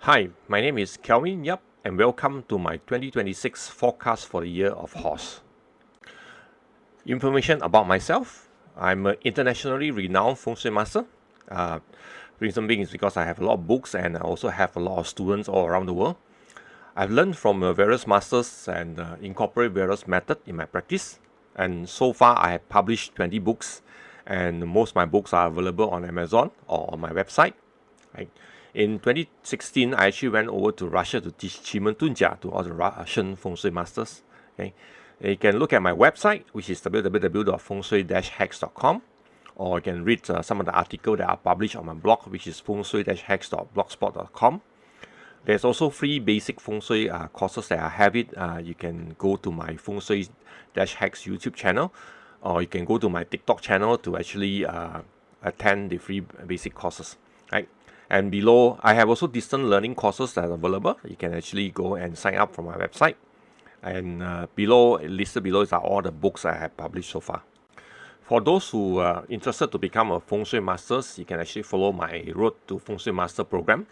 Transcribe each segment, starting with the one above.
Hi, my name is Kelvin Yap, and welcome to my 2026 forecast for the year of horse. Information about myself: I'm an internationally renowned Feng Shui master. Uh, Reason being is because I have a lot of books and I also have a lot of students all around the world. I've learned from various masters and incorporate various methods in my practice. And so far, I have published 20 books, and most of my books are available on Amazon or on my website. Right? In 2016, I actually went over to Russia to teach Qimeng Tunjia to all the Russian Feng Shui masters. Okay, you can look at my website, which is www.fengshui-hacks.com, or you can read some of the articles that are published on my blog, which is fengshui-hacks.blogspot.com. There's also free basic Feng Shui courses that I have it. You can go to my Feng Shui-Hacks YouTube channel, or you can go to my TikTok channel to actually attend the free basic courses. Right? And below, I have also distance learning courses that are available. You can actually go and sign up from my website. And listed below are all the books I have published so far. For those who are interested to become a Feng Shui Masters, you can actually follow my Road to Feng Shui Master program.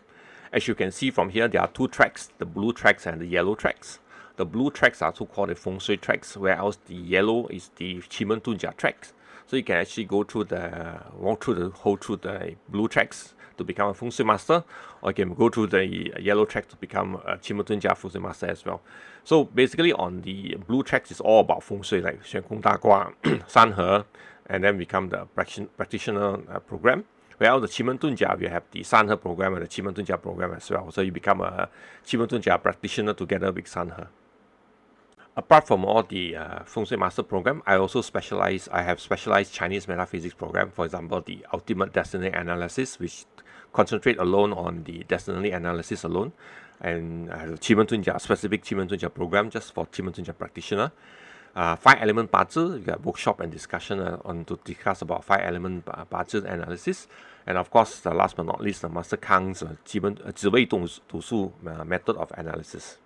As you can see from here, there are two tracks, the blue tracks and the yellow tracks. The blue tracks are also called the Feng Shui tracks, whereas the yellow is the Qimeng Tunjia tracks. So you can actually walk through the blue tracks to become a Feng Shui master, or you can go through the yellow track to become a Qimeng Tunjia Feng Shui master as well. So basically on the blue tracks is all about Feng Shui, like Xuan Kong Da Gua, San He, and then become the practitioner program. Well, the Qimeng Tunjia, we have the San He program and the Qimeng Tunjia program as well. So you become a Qimeng Tunjia practitioner together with San He. Apart from all the Feng Shui Master program, I have specialized Chinese metaphysics program, for example, the Ultimate Destiny Analysis, which concentrate alone on the destiny analysis alone, and Qimeng Tunjia, specific Qimeng Tunjia program just for Qimeng Tunjia practitioner. 5-element 八字, we got workshop and discussion on to discuss about 5-element 八字 analysis. And of course, last but not least, the Master Kang's 紫微斗数 method of analysis.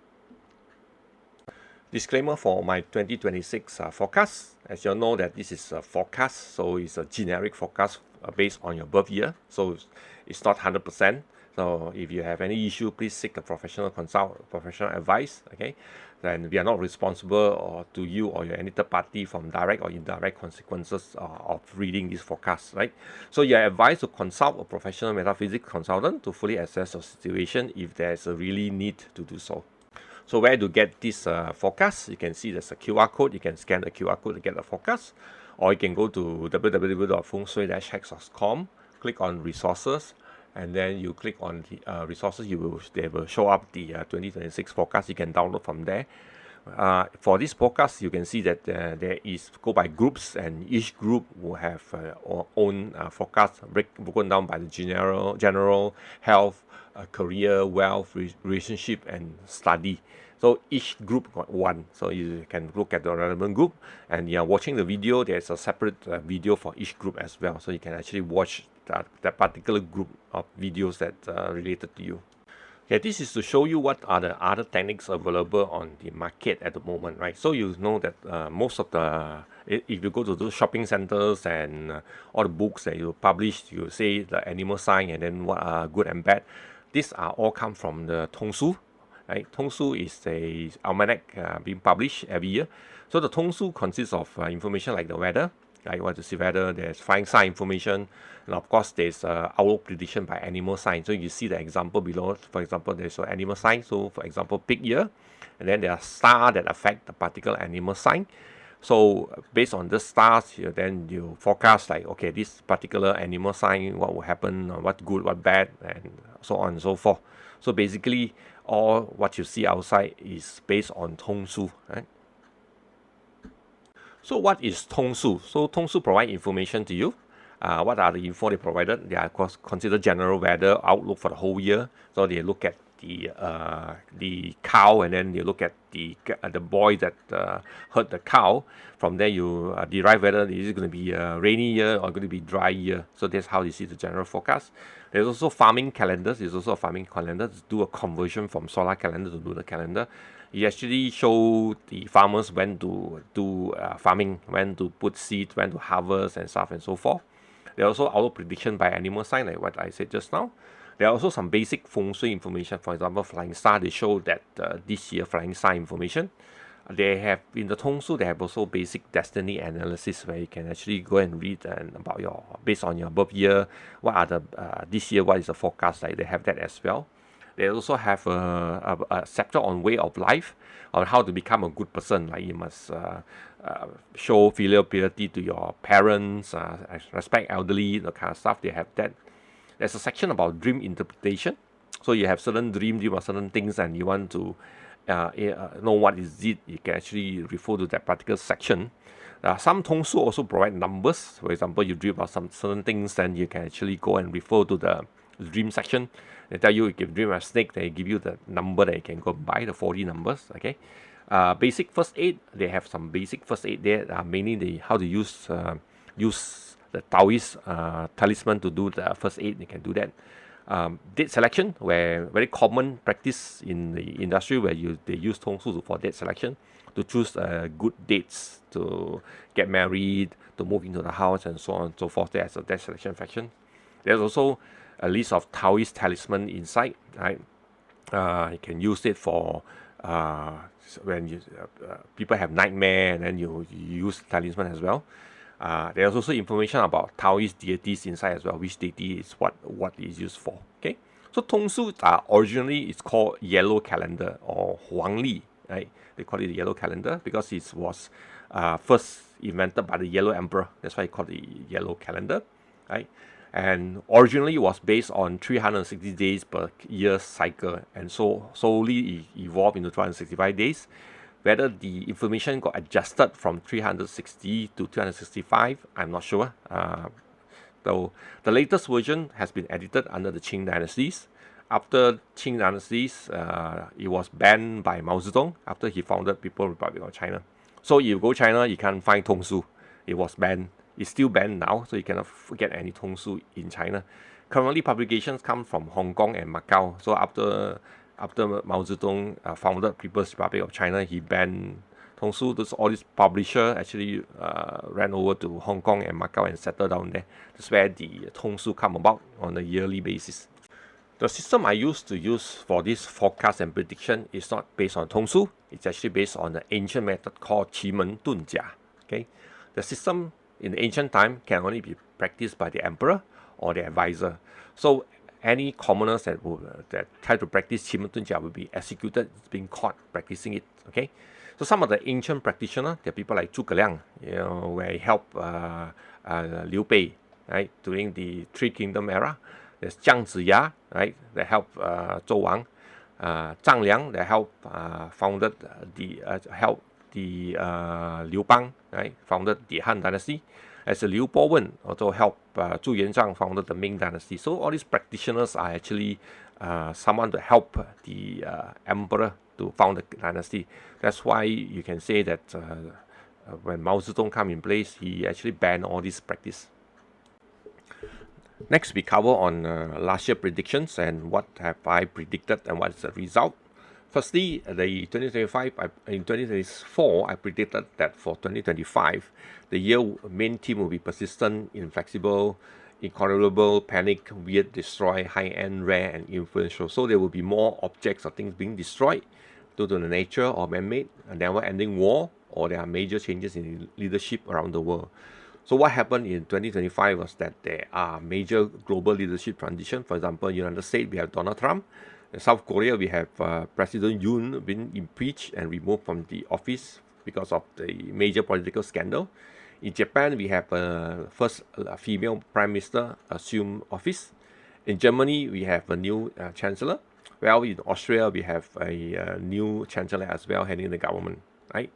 Disclaimer for my 2026 forecast. As you know that this is a forecast, so it's a generic forecast based on your birth year. So it's not 100%. So if you have any issue, please seek a professional advice. Okay, then we are not responsible to you or any third party from direct or indirect consequences of reading this forecast. Right. So you are advised to consult a professional metaphysics consultant to fully assess your situation if there's a really need to do so. So where to get this forecast? You can see there's a QR code. You can scan the QR code to get the forecast, or you can go to www.fengshui-hacks.com, click on resources, and then you click on the resources. They will show up the 2026 forecast. You can download from there. For this podcast, you can see that there is go by groups, and each group will have own forecast broken down by the general health, career, wealth, relationship, and study. So each group got one. So you can look at the relevant group, and you are watching the video. There's a separate video for each group as well. So you can actually watch that particular group of videos that related to you. Okay, this is to show you what are the other techniques available on the market at the moment, right? So you know that most of if you go to those shopping centers and all the books that you publish, you say the animal sign and then what are good and bad. These are all come from the Tongsu, right? Tongsu is a almanac being published every year. So the Tongsu consists of information like the weather, like what to see whether there's flying sign information, and of course there's outlook prediction by animal sign. So you see the example below. For example, there's an animal sign. So for example, pig year, and then there are stars that affect the particular animal sign. So based on the stars, then you forecast like, okay, this particular animal sign, what will happen, what good, what bad, and so on and so forth. So basically, all what you see outside is based on Tongsu, right? So what is Tongsu? So Tongsu provide information to you. What are the info they provided? They are of course considered general weather outlook for the whole year. So they look at the cow, and then you look at the boy that hurt the cow. From there you derive whether it is going to be a rainy year or going to be dry year. So that's how you see the general forecast. There's also farming calendars. There's also a farming calendar to do a conversion from solar calendar to lunar calendar. It actually show the farmers when to do farming, when to put seed, when to harvest and stuff and so forth. There are also outlook prediction by animal sign, like what I said just now. There are also some basic feng shui information. For example, Flying Star, they show that this year Flying Star information. They have in the Tongsu, they have also basic destiny analysis where you can actually go and read about your based on your birth year, what are the this year, what is the forecast like. They have that as well. They also have a chapter on way of life, on how to become a good person. Like you must show filial piety to your parents, respect elderly, the kind of stuff. They have that. There's a section about dream interpretation. So you have certain dream about certain things, and you want to know what is it. You can actually refer to that particular section. Some Tongsu also provide numbers. For example, you dream about some certain things, then you can actually go and refer to the dream section. They tell you if you dream of a snake, they give you the number that you can go buy, the 40 numbers. Okay. Basic first aid, they have some basic first aid there. Mainly how to use the Taoist talisman to do the first aid. They can do that. Date selection, where very common practice in the industry where they use Tongsu for date selection to choose good dates to get married, to move into the house, and so on and so forth. There's a date selection section. There's also a list of Taoist talisman inside, right? You can use it for when people have nightmare, and then you use talisman as well. There's also information about Taoist deities inside as well, which deity is what is used for. Okay, so Tongsu originally it's called yellow calendar or Huangli, right? They call it the yellow calendar because it was first invented by the Yellow Emperor. That's why it's called the yellow calendar, right? And originally it was based on 360 days per year cycle, and so slowly evolved into 365 days. Whether the information got adjusted from 360 to 365, I'm not sure. Though the latest version has been edited under the Qing dynasties. After Qing dynasties, it was banned by Mao Zedong after he founded People's Republic of China. So if you go China, you can't find Tongsu. It was banned. It's still banned now, so you cannot get any Tongsu in China. Currently, publications come from Hong Kong and Macau. So after Mao Zedong founded People's Republic of China, he banned Tongsu. All these publishers actually ran over to Hong Kong and Macau and settled down there. That's where the Tongsu come about on a yearly basis. The system I used to use for this forecast and prediction is not based on Tongsu. It's actually based on the ancient method called Qi Men Dun Jia. Okay, the system in the ancient time can only be practiced by the emperor or the advisor. So any commoners that try to practice Qi Men Dun Jia will be executed, being caught practicing it. Okay, so some of the ancient practitioners, there are people like Zhuge Liang, where he helped Liu Bei, right, during the Three Kingdom era. There's Jiang Ziya, right, that helped Zhou Wang. Zhang Liang, that helped founded Liu Bang, right, founded the Han Dynasty. As Liu Bowen also helped Zhu Yuanzhang founded the Ming Dynasty. So all these practitioners are actually someone to help the emperor to found the dynasty. That's why you can say that when Mao Zedong come in place, he actually banned all this practice. Next, we cover on last year predictions and what have I predicted and what is the result. Firstly, the 2025 in 2024, I predicted that for 2025, the year main theme will be persistent, inflexible, incontrollable, panic, weird, destroy, high-end, rare, and influential. So there will be more objects or things being destroyed due to the nature or man-made, a never-ending war, or there are major changes in leadership around the world. So what happened in 2025 was that there are major global leadership transition. For example, in the United States, we have Donald Trump. In South Korea, we have President Yoon being impeached and removed from the office because of the major political scandal. In Japan, we have first female prime minister assume office. In Germany, we have a new chancellor. Well, in Austria, we have a new chancellor as well heading the government, right?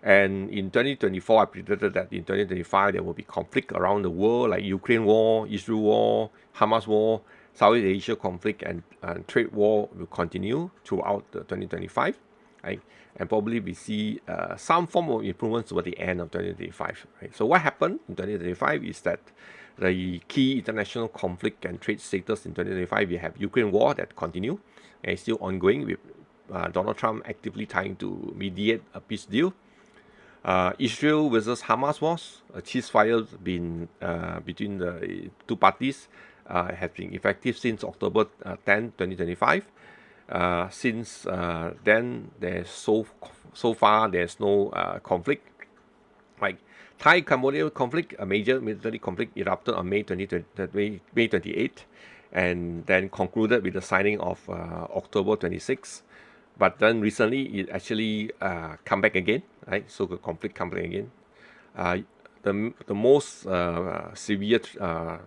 And in 2024, I predicted that in 2025, there will be conflict around the world, like Ukraine war, Israel war, Hamas war, Southeast Asia conflict, and trade war will continue throughout the 2025, right? And probably we see some form of improvements toward the end of 2025, right? So what happened in 2025 is that the key international conflict and trade status in 2025, we have Ukraine war that continue and is still ongoing with Donald Trump actively trying to mediate a peace deal. Israel versus Hamas wars, a ceasefire been between the two parties has been effective since October 10, 2025. Since then, so far there's no conflict. Like Thai-Cambodia conflict, a major military conflict erupted on May 28, and then concluded with the signing of October 26. But then recently it actually come back again, right? So the conflict come back again. The most severe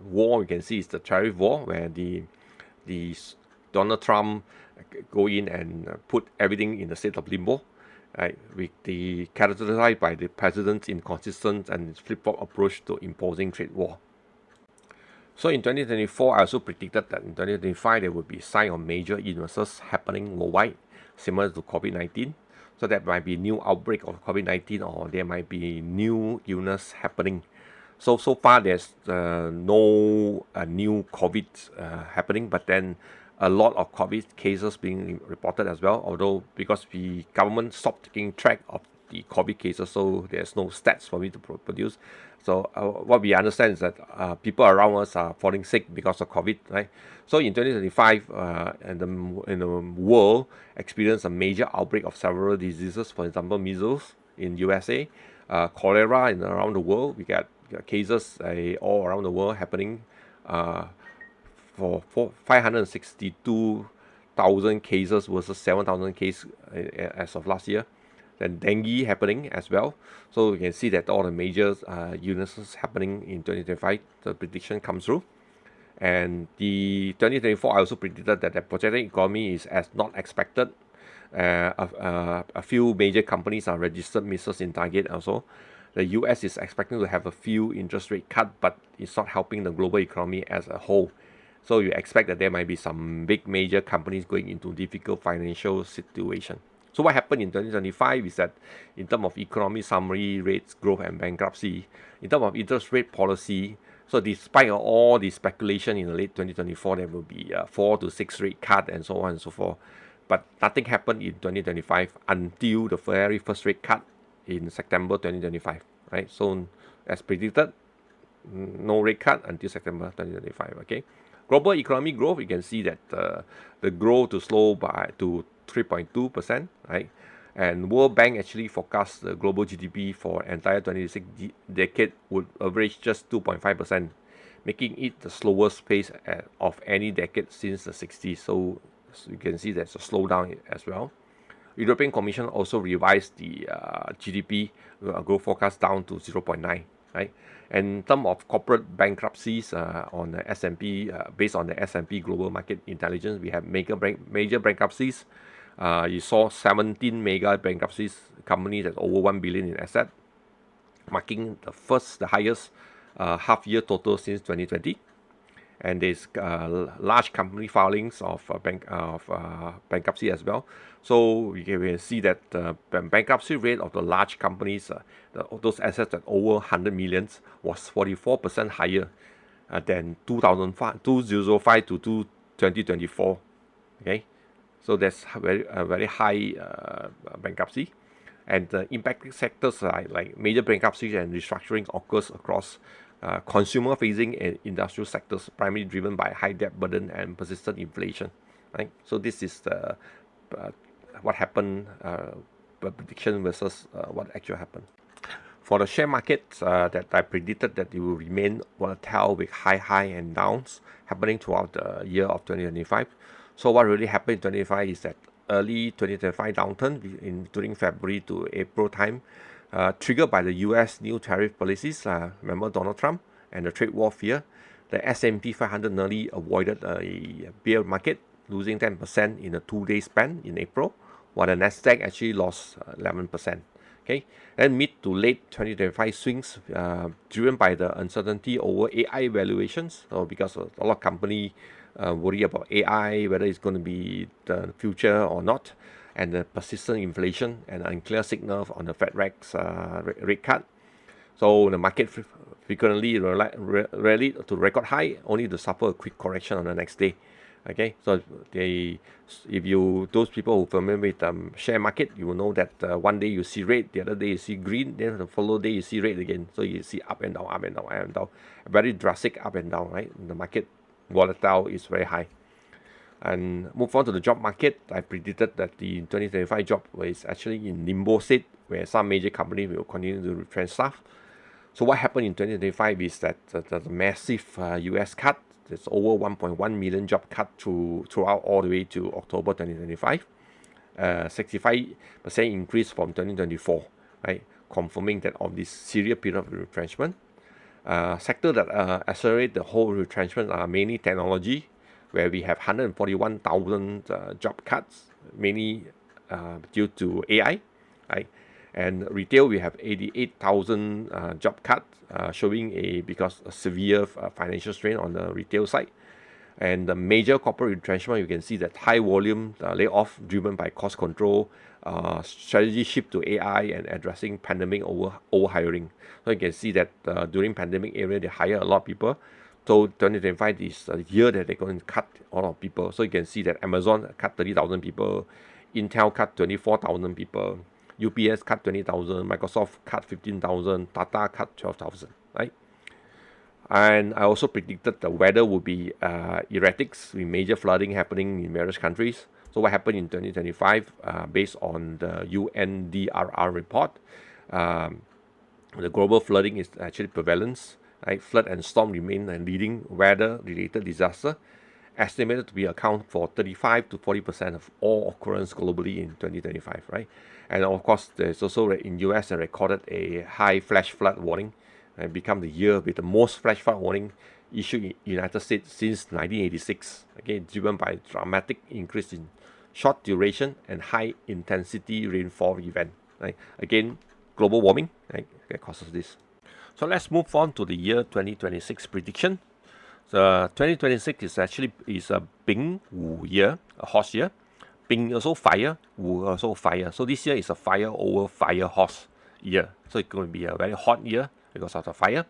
war we can see is the tariff war, where the Donald Trump go in and put everything in the state of limbo, right? With the characterized by the president's inconsistent and flip-flop approach to imposing trade war. So in 2024, I also predicted that in 2025 there would be sign of major illnesses happening worldwide, similar to COVID-19. So that might be new outbreak of COVID-19, or there might be new illness happening. So far there's no new COVID happening, but then a lot of COVID cases being reported as well. Although because the government stopped taking track of the COVID cases, so there's no stats for me to produce. So what we understand is that people around us are falling sick because of COVID, right? So in 2025, and the world experienced a major outbreak of several diseases. For example, measles in USA, cholera in around the world. We got cases all around the world happening. For 562,000 cases versus 7,000 cases as of last year. Then dengue happening as well. So you can see that all the major illnesses happening in 2025, the prediction comes through. And the 2024, I also predicted that the projected economy is as not expected. A few major companies are registered misses in target also. The US is expecting to have a few interest rate cut, but it's not helping the global economy as a whole. So you expect that there might be some big major companies going into difficult financial situation. So what happened in 2025 is that in terms of economic summary, rates, growth and bankruptcy, in terms of interest rate policy, so despite all the speculation in the late 2024, there will be a 4 to 6 rate cut and so on and so forth. But nothing happened in 2025 until the very first rate cut in September 2025, right? So as predicted, no rate cut until September 2025, okay? Global economic growth, you can see that the growth to slow to 3.2%, right? And World Bank actually forecast the global GDP for entire 26 decade would average just 2.5%, making it the slowest pace of any decade since the 60s. So you can see there's a slowdown as well. European Commission also revised the GDP growth forecast down to 0.9, right? And in terms of corporate bankruptcies on the S&P, based on the S&P Global Market Intelligence, we have major bankruptcies. You saw 17 mega bankruptcies, companies that's over 1 billion in asset, marking the highest half-year total since 2020. And there's large company filings of bankruptcy as well. So we can see that the bankruptcy rate of the large companies, those assets at over 100 millions, was 44% higher than 2005 to 2024. Okay, so that's a very high bankruptcy. And the impacted sectors like major bankruptcies and restructuring occurs across consumer-facing and industrial sectors, primarily driven by high debt burden and persistent inflation. Right. So this is the what happened, prediction versus what actually happened. For the share market, that I predicted that it will remain volatile with high and downs happening throughout the year of 2025. So what really happened in 2025 is that early 2025 downturn during February to April time, triggered by the US new tariff policies, remember Donald Trump and the trade war fear, the S&P 500 nearly avoided a bear market, losing 10% in a 2-day span in April, while the Nasdaq actually lost 11%. Okay, then mid to late 2025 swings, driven by the uncertainty over AI valuations, so because a lot of companies worry about AI, whether it's going to be the future or not, and the persistent inflation and unclear signal on the Fed rate cut. So the market frequently rallied to record high, only to suffer a quick correction on the next day. Okay, so those people who are familiar with share market, you will know that one day you see red, the other day you see green, then the following day you see red again. So you see up and down, up and down, up and down, very drastic up and down, right, in the market volatile is very high. And move on to the job market, I predicted that the 2025 job is actually in limbo state, where some major companies will continue to retrench staff. So what happened in 2025 is that the massive US cut, there's over 1.1 million job cut throughout all the way to October 2025. 65% increase from 2024, right? Confirming that of this serious period of retrenchment. Sector that accelerate the whole retrenchment are mainly technology, where we have 141,000 job cuts, mainly due to AI, right? And retail, we have 88,000 job cuts, showing because a severe financial strain on the retail side. And the major corporate retrenchment, you can see that high volume layoff driven by cost control, strategy shift to AI, and addressing pandemic over hiring. So you can see that during pandemic area, they hire a lot of people. So 2025 is a year that they're going to cut a lot of people. So you can see that Amazon cut 30,000 people, Intel cut 24,000 people, UPS cut 20,000, Microsoft cut 15,000, Tata cut 12,000, right? And I also predicted the weather would be erratic with major flooding happening in various countries. So what happened in 2025, based on the UNDRR report, the global flooding is actually prevalence. Right? Flood and storm remain a leading weather-related disaster, estimated to be account for 35 to 40% of all occurrence globally in 2025. Right? And of course, there's also in US they recorded a high flash flood warning, and become the year with the most flash flood warning issued in United States since 1986. Again, driven by dramatic increase in short duration and high intensity rainfall event. Right? Again, global warming, right, that causes this. So let's move on to the year 2026 prediction. So 2026 is a Bing Wu year, a horse year. Bing also fire, Wu also fire. So this year is a fire over fire horse year. So it's going to be a very hot year because of the fire.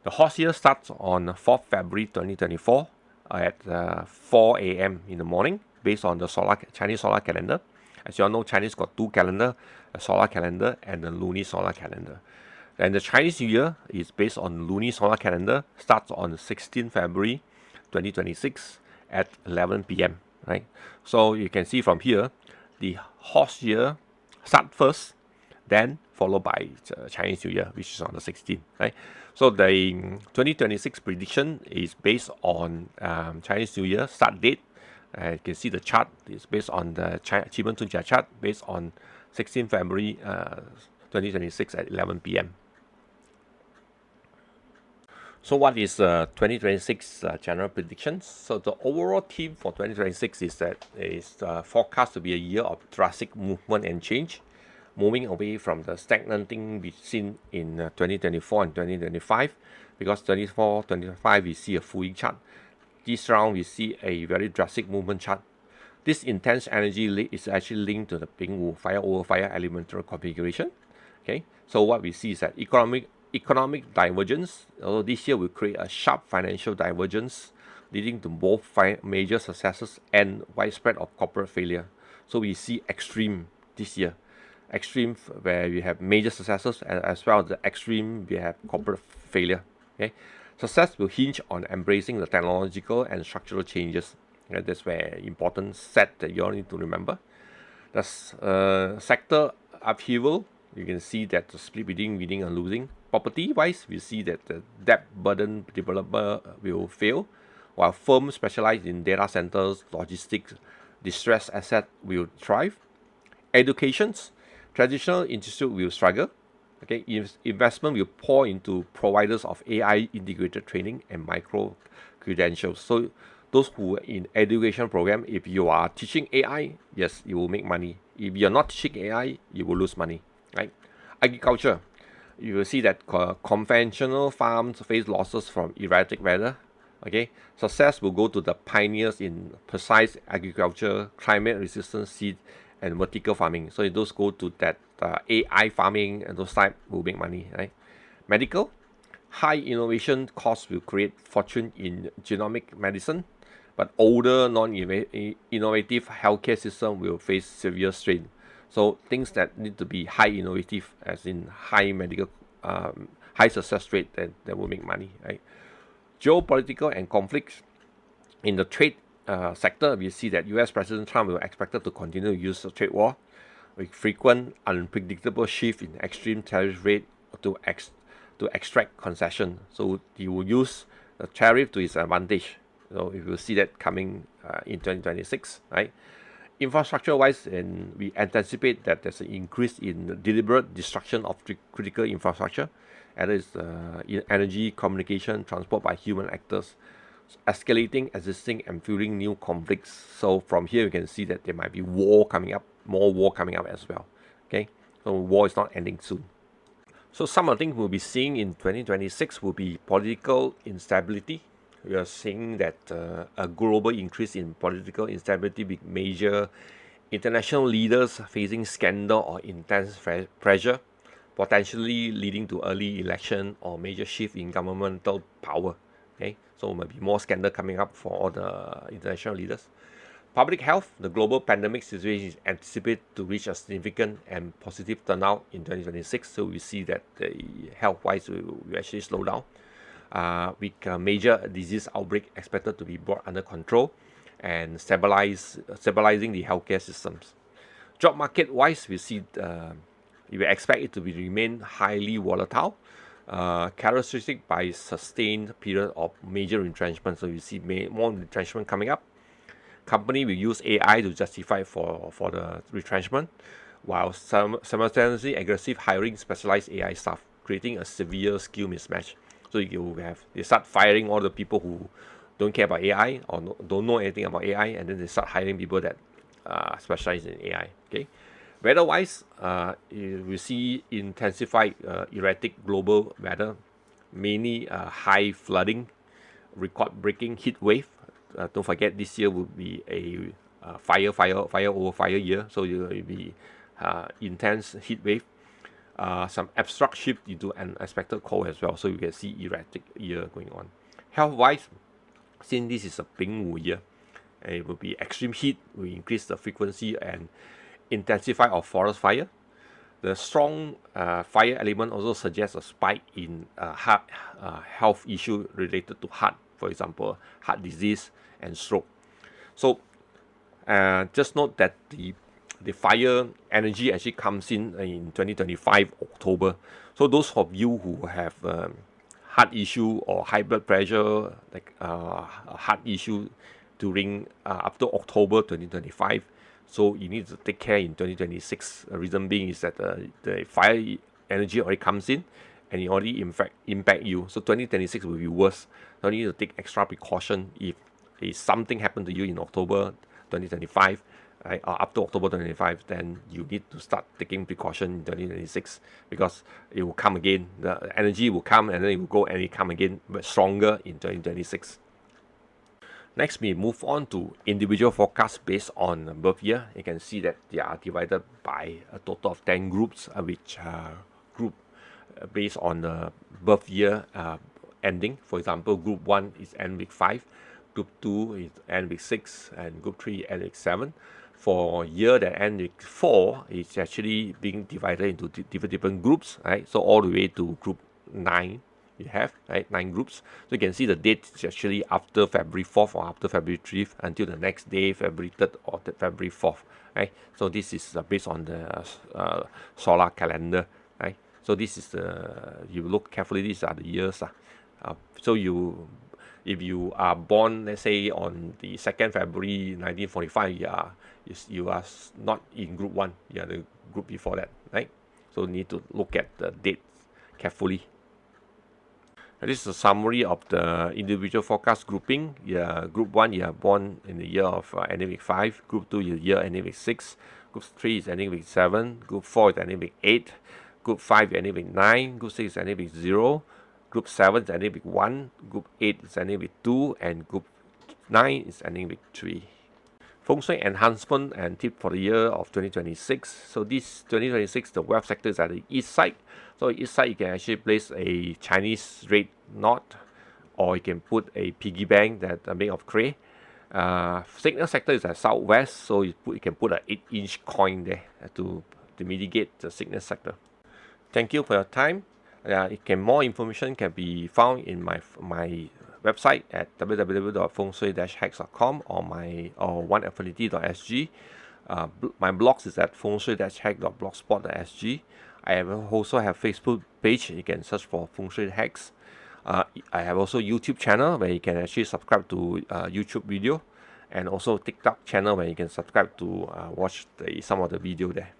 The horse year starts on 4th February 2024 at 4 a.m. in the morning, based on the Chinese solar calendar. As you all know, Chinese got two calendar, a solar calendar and the lunar solar calendar. And the Chinese New Year is based on lunar solar calendar, starts on 16 February 2026 at 11 p.m. Right? So you can see from here, the horse year start first, then followed by Chinese New Year, which is on the 16th. Right? So the 2026 prediction is based on Chinese New Year start date. You can see the chart is based on the Achievement Tunjia chart, based on 16 February 2026 at 11 p.m. So what is 2026 general predictions? So the overall theme for 2026 is that it is forecast to be a year of drastic movement and change, moving away from the stagnant thing we've seen in 2024 and 2025, because 24-25 we see a full chart. This round we see a very drastic movement chart. This intense energy is actually linked to the Bing Wu fire over fire elemental configuration. Okay, so what we see is that economic divergence, although this year will create a sharp financial divergence, leading to both major successes and widespread of corporate failure. So we see extreme this year. Extreme where we have major successes, as well as the extreme we have corporate failure. Okay, success will hinge on embracing the technological and structural changes. Okay? That's where important set that you all need to remember. The sector upheaval, you can see that the split between winning and losing. Property wise, we see that the debt burden developer will fail, while firms specialized in data centers, logistics, distressed asset will thrive. Educations, traditional institute will struggle. Okay, investment will pour into providers of AI integrated training and micro credentials. So those who are in education program, if you are teaching AI, yes, you will make money. If you are not teaching AI, you will lose money. Right? Agriculture, you will see that conventional farms face losses from erratic weather. Okay, success will go to the pioneers in precise agriculture, climate resistant seed, and vertical farming. So those go to that AI farming, and those type will make money. Right? Medical, high innovation costs will create fortune in genomic medicine, but older non-innovative healthcare system will face severe strain. So things that need to be high innovative, as in high medical, high success rate, that will make money. Right? Geopolitical and conflicts, In the trade sector, we see that US President Trump will expected to continue to use the trade war with frequent unpredictable shift in extreme tariff rate to extract concession. So he will use the tariff to his advantage. So we will see that coming in 2026, right? Infrastructure-wise, and we anticipate that there's an increase in deliberate destruction of critical infrastructure, and it's in energy, communication, transport by human actors, escalating existing and fueling new conflicts. So from here, you can see that there might be war coming up, more war coming up as well. Okay, so war is not ending soon. So some of the things we'll be seeing in 2026 will be political instability. We are seeing that a global increase in political instability with major international leaders facing scandal or intense pressure, potentially leading to early election or major shift in governmental power. Okay, so there might be more scandal coming up for all the international leaders. Public health, the global pandemic situation is anticipated to reach a significant and positive turnout in 2026. So we see that the health-wise will actually slow down. With a major disease outbreak expected to be brought under control and stabilizing the healthcare systems. Job market wise, we see we expect it to remain highly volatile, characteristic by sustained period of major retrenchment. So you see more retrenchment coming up. Company will use AI to justify for the retrenchment, while simultaneously aggressive hiring specialized AI staff, creating a severe skill mismatch. So they start firing all the people who don't care about AI or don't know anything about AI, and then they start hiring people that specialize in AI. Okay, weather-wise, we see intensified erratic global weather, mainly high flooding, record-breaking heat wave. Don't forget, this year will be a fire over fire year, so it will be intense heat wave. Some abstract shift into an unexpected cold as well, so you can see erratic year going on. Health-wise, since this is a Pingwu year, it will be extreme heat will increase the frequency and intensify of forest fire. The strong fire element also suggests a spike in heart health issue related to heart, for example, heart disease and stroke. So just note that the fire energy actually comes in 2025 October. So those of you who have heart issue or high blood pressure, like a heart issue during after October 2025, so you need to take care in 2026. The reason being is that the fire energy already comes in and it already impact you. So 2026 will be worse. So you need to take extra precaution if something happened to you in October 2025. Right, or up to October 2025, then you need to start taking precaution in 2026 because it will come again. The energy will come and then it will go and it come again, but stronger in 2026. Next, we move on to individual forecasts based on birth year. You can see that they are divided by a total of 10 groups, which group based on the birth year ending. For example, group 1 is end week 5, group 2 is end week 6, and group 3 end week 7. For year that end week 4, it's actually being divided into different groups, right? So all the way to group 9, you have, right, 9 groups. So you can see the date is actually after February 4th or after February 3rd until the next day, February 3rd or February 4th, right? So this is based on the solar calendar, right? So this is you look carefully, these are the years. So if you are born, let's say, on the 2nd February 1945, you are not in group 1, you are the group before that, right? So you need to look at the dates carefully. And this is a summary of the individual forecast grouping. Group 1, you are born in the year of ending week 5. Group 2, your year ending week 6. Group 3 is ending week 7. Group 4 is ending week 8. Group 5 is ending week 9. Group 6 is ending week 0. Group 7 is ending week 1. Group 8 is ending week 2. And Group 9 is ending week 3. Fengshui enhancement and tip for the year of 2026. So this 2026, the wealth sector is at the east side. So east side, you can actually place a Chinese red knot, or you can put a piggy bank that are made of clay. Signal sector is at southwest, so you can put an 8-inch coin there to mitigate the signal sector. Thank you for your time. More information can be found in my website at www.fengshui-hacks.com or oneaffinity.sg. My blogs is at fengshui-hack.blogspot.sg. I also have Facebook page. You can search for Fengshui-Hacks. I have also YouTube channel where you can actually subscribe to YouTube video, and also TikTok channel where you can subscribe to watch some of the video there.